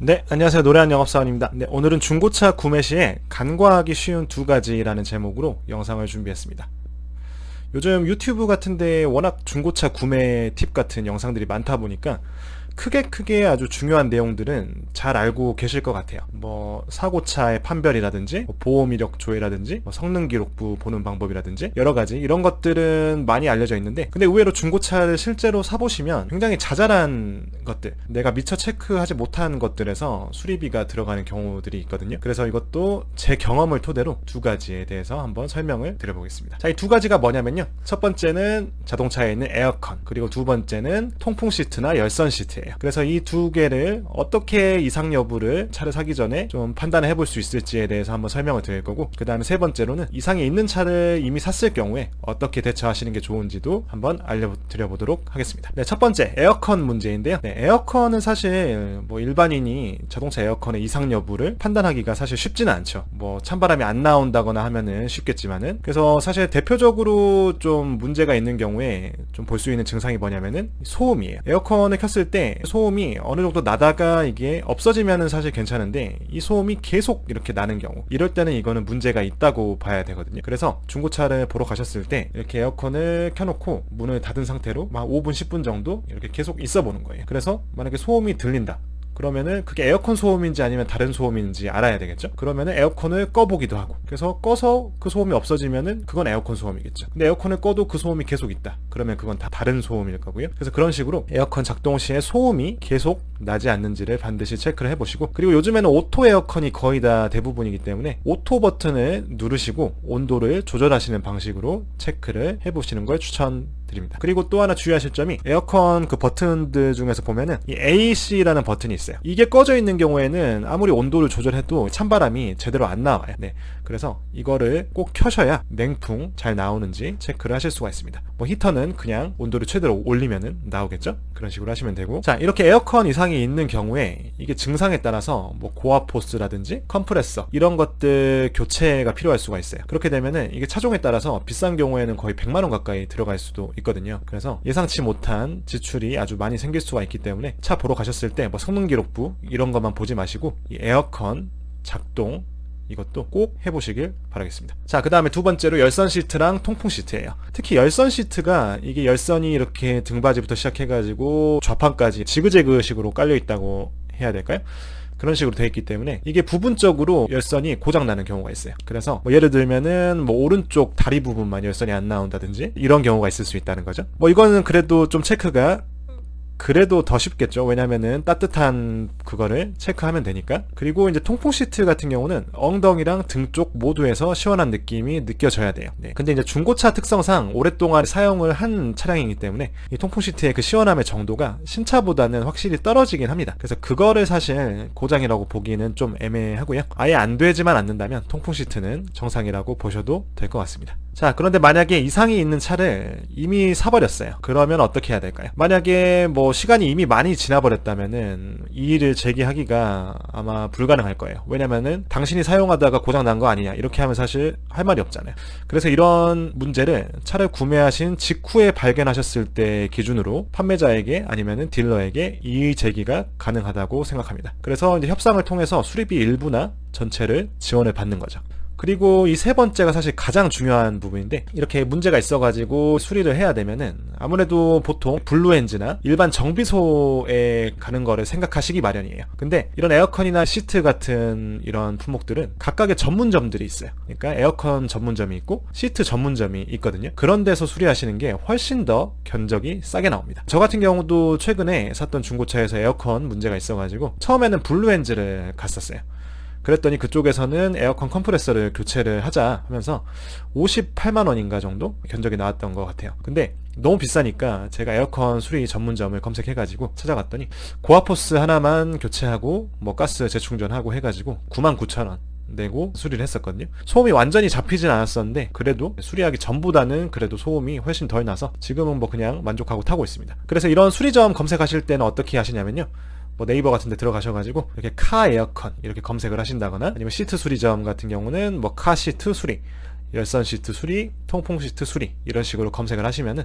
네, 안녕하세요. 노래한 영업사원입니다. 네, 오늘은 중고차 구매 시에 간과하기 쉬운 두 가지라는 제목으로 영상을 준비했습니다. 요즘 유튜브 같은데 워낙 중고차 구매 팁 같은 영상들이 많다 보니까 크게 아주 중요한 내용들은 잘 알고 계실 것 같아요. 뭐 사고차의 판별이라든지 보험 이력 조회라든지 성능 기록부 보는 방법이라든지 여러 가지 이런 것들은 많이 알려져 있는데, 근데 의외로 중고차를 실제로 사보시면 굉장히 자잘한 것들, 내가 미처 체크하지 못한 것들에서 수리비가 들어가는 경우들이 있거든요. 그래서 이것도 제 경험을 토대로 두 가지에 대해서 한번 설명을 드려보겠습니다. 자, 이 두 가지가 뭐냐면요, 첫 번째는 자동차에 있는 에어컨, 그리고 두 번째는 통풍 시트나 열선 시트예요. 그래서 이 두 개를 어떻게 이상 여부를 차를 사기 전에 좀 판단을 해볼 수 있을지에 대해서 한번 설명을 드릴 거고, 그 다음에 세 번째로는 이상이 있는 차를 이미 샀을 경우에 어떻게 대처하시는 게 좋은지도 한번 알려드려 보도록 하겠습니다. 네, 첫 번째 에어컨 문제인데요. 네, 에어컨은 사실 뭐 일반인이 자동차 에어컨의 이상 여부를 판단하기가 사실 쉽지는 않죠. 뭐 찬바람이 안 나온다거나 하면은 쉽겠지만은, 그래서 사실 대표적으로 좀 문제가 있는 경우에 좀 볼 수 있는 증상이 뭐냐면은 소음이에요. 에어컨을 켰을 때 소음이 어느 정도 나다가 이게 없어지면은 사실 괜찮은데, 이 소음이 계속 이렇게 나는 경우, 이럴 때는 이거는 문제가 있다고 봐야 되거든요. 그래서 중고차를 보러 가셨을 때 이렇게 에어컨을 켜놓고 문을 닫은 상태로 막 5분 10분 정도 이렇게 계속 있어 보는 거예요. 그래서 만약에 소음이 들린다 그러면은 그게 에어컨 소음인지 아니면 다른 소음인지 알아야 되겠죠. 그러면은 에어컨을 꺼보기도 하고, 그래서 꺼서 그 소음이 없어지면은 그건 에어컨 소음이겠죠. 근데 에어컨을 꺼도 그 소음이 계속 있다 그러면 그건 다 다른 소음일 거고요. 그래서 그런 식으로 에어컨 작동 시에 소음이 계속 나지 않는지를 반드시 체크를 해보시고, 그리고 요즘에는 오토 에어컨이 거의 다 대부분이기 때문에 오토 버튼을 누르시고 온도를 조절하시는 방식으로 체크를 해보시는 걸 추천드립니다. 그리고 또 하나 주의하실 점이, 에어컨 그 버튼들 중에서 보면은 이 AC라는 버튼이 있어요. 이게 꺼져 있는 경우에는 아무리 온도를 조절해도 찬바람이 제대로 안 나와요. 네, 그래서 이거를 꼭 켜셔야 냉풍 잘 나오는지 체크를 하실 수가 있습니다. 뭐 히터는 그냥 온도를 최대로 올리면은 나오겠죠. 그런 식으로 하시면 되고, 자, 이렇게 에어컨 이상이 있는 경우에 이게 증상에 따라서 뭐 고압 호스라든지 컴프레서 이런 것들 교체가 필요할 수가 있어요. 그렇게 되면은 이게 차종에 따라서 비싼 경우에는 거의 100만 원 가까이 들어갈 수도 있거든요. 그래서 예상치 못한 지출이 아주 많이 생길 수가 있기 때문에 차 보러 가셨을 때 뭐 성능 기록부 이런 것만 보지 마시고 이 에어컨 작동 이것도 꼭 해보시길 바라겠습니다. 자, 그 다음에 두 번째로 열선 시트랑 통풍 시트예요. 특히 열선 시트가 이게 열선이 이렇게 등받이부터 시작해가지고 좌판까지 지그재그식으로 깔려 있다고 해야 될까요? 그런 식으로 되어 있기 때문에 이게 부분적으로 열선이 고장 나는 경우가 있어요. 그래서 뭐 예를 들면은 뭐 오른쪽 다리 부분만 열선이 안 나온다든지 이런 경우가 있을 수 있다는 거죠. 뭐 이거는 그래도 좀 체크가 그래도 더 쉽겠죠. 왜냐면은 따뜻한 그거를 체크하면 되니까. 그리고 이제 통풍 시트 같은 경우는 엉덩이랑 등 쪽 모두에서 시원한 느낌이 느껴져야 돼요. 네. 근데 이제 중고차 특성상 오랫동안 사용을 한 차량이기 때문에 이 통풍 시트의 그 시원함의 정도가 신차보다는 확실히 떨어지긴 합니다. 그래서 그거를 사실 고장이라고 보기는 좀 애매하고요. 아예 안 되지만 않는다면 통풍 시트는 정상이라고 보셔도 될 것 같습니다. 자, 그런데 만약에 이상이 있는 차를 이미 사버렸어요. 그러면 어떻게 해야 될까요? 만약에 뭐 시간이 이미 많이 지나버렸다면은 이 일을 제기하기가 아마 불가능할 거예요. 왜냐면은 당신이 사용하다가 고장 난 거 아니냐 이렇게 하면 사실 할 말이 없잖아요. 그래서 이런 문제를 차를 구매하신 직후에 발견하셨을 때 기준으로 판매자에게 아니면은 딜러에게 이의 제기가 가능하다고 생각합니다. 그래서 이제 협상을 통해서 수리비 일부나 전체를 지원을 받는 거죠. 그리고 이 세 번째가 사실 가장 중요한 부분인데, 이렇게 문제가 있어가지고 수리를 해야 되면은 아무래도 보통 블루엔즈나 일반 정비소에 가는 거를 생각하시기 마련이에요. 근데 이런 에어컨이나 시트 같은 이런 품목들은 각각의 전문점들이 있어요. 그러니까 에어컨 전문점이 있고 시트 전문점이 있거든요. 그런 데서 수리하시는 게 훨씬 더 견적이 싸게 나옵니다. 저 같은 경우도 최근에 샀던 중고차에서 에어컨 문제가 있어가지고 처음에는 블루엔즈를 갔었어요. 그랬더니 그쪽에서는 에어컨 컴프레서를 교체를 하자 하면서 58만 원인가 정도 견적이 나왔던 것 같아요. 근데 너무 비싸니까 제가 에어컨 수리 전문점을 검색해가지고 찾아갔더니 고압호스 하나만 교체하고 뭐 가스 재충전하고 해가지고 99,000원 내고 수리를 했었거든요. 소음이 완전히 잡히진 않았었는데 그래도 수리하기 전보다는 그래도 소음이 훨씬 덜 나서 지금은 뭐 그냥 만족하고 타고 있습니다. 그래서 이런 수리점 검색하실 때는 어떻게 하시냐면요, 뭐 네이버 같은 데 들어가셔가지고 이렇게 카 에어컨 이렇게 검색을 하신다거나, 아니면 시트 수리점 같은 경우는 뭐 카 시트 수리, 열선 시트 수리, 통풍 시트 수리 이런 식으로 검색을 하시면은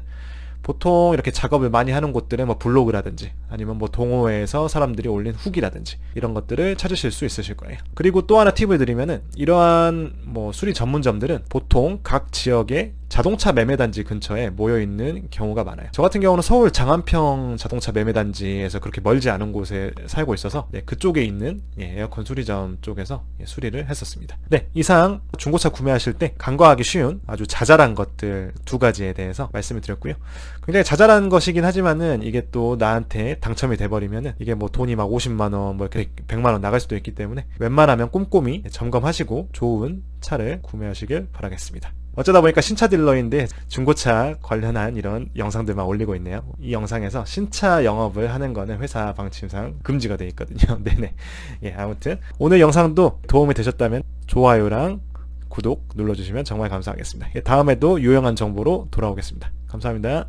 보통 이렇게 작업을 많이 하는 곳들은 뭐 블로그라든지 아니면 뭐 동호회에서 사람들이 올린 후기라든지 이런 것들을 찾으실 수 있으실 거예요. 그리고 또 하나 팁을 드리면은 이러한 뭐 수리 전문점들은 보통 각 지역의 자동차 매매단지 근처에 모여있는 경우가 많아요. 저 같은 경우는 서울 장안평 자동차 매매단지에서 그렇게 멀지 않은 곳에 살고 있어서 네, 그쪽에 있는 에어컨 수리점 쪽에서 수리를 했었습니다. 네, 이상 중고차 구매하실 때 간과하기 쉬운 아주 자잘한 것들 두 가지에 대해서 말씀을 드렸고요. 굉장히 자잘한 것이긴 하지만은 이게 또 나한테 당첨이 돼버리면은 이게 뭐 돈이 막 50만원 뭐 이렇게 100만원 나갈 수도 있기 때문에 웬만하면 꼼꼼히 점검하시고 좋은 차를 구매하시길 바라겠습니다. 어쩌다 보니까 신차 딜러인데 중고차 관련한 이런 영상들만 올리고 있네요. 이 영상에서 신차 영업을 하는 거는 회사 방침상 금지가 되어 있거든요. 네네. 예, 아무튼 오늘 영상도 도움이 되셨다면 좋아요랑 구독 눌러주시면 정말 감사하겠습니다. 예, 다음에도 유용한 정보로 돌아오겠습니다. 감사합니다.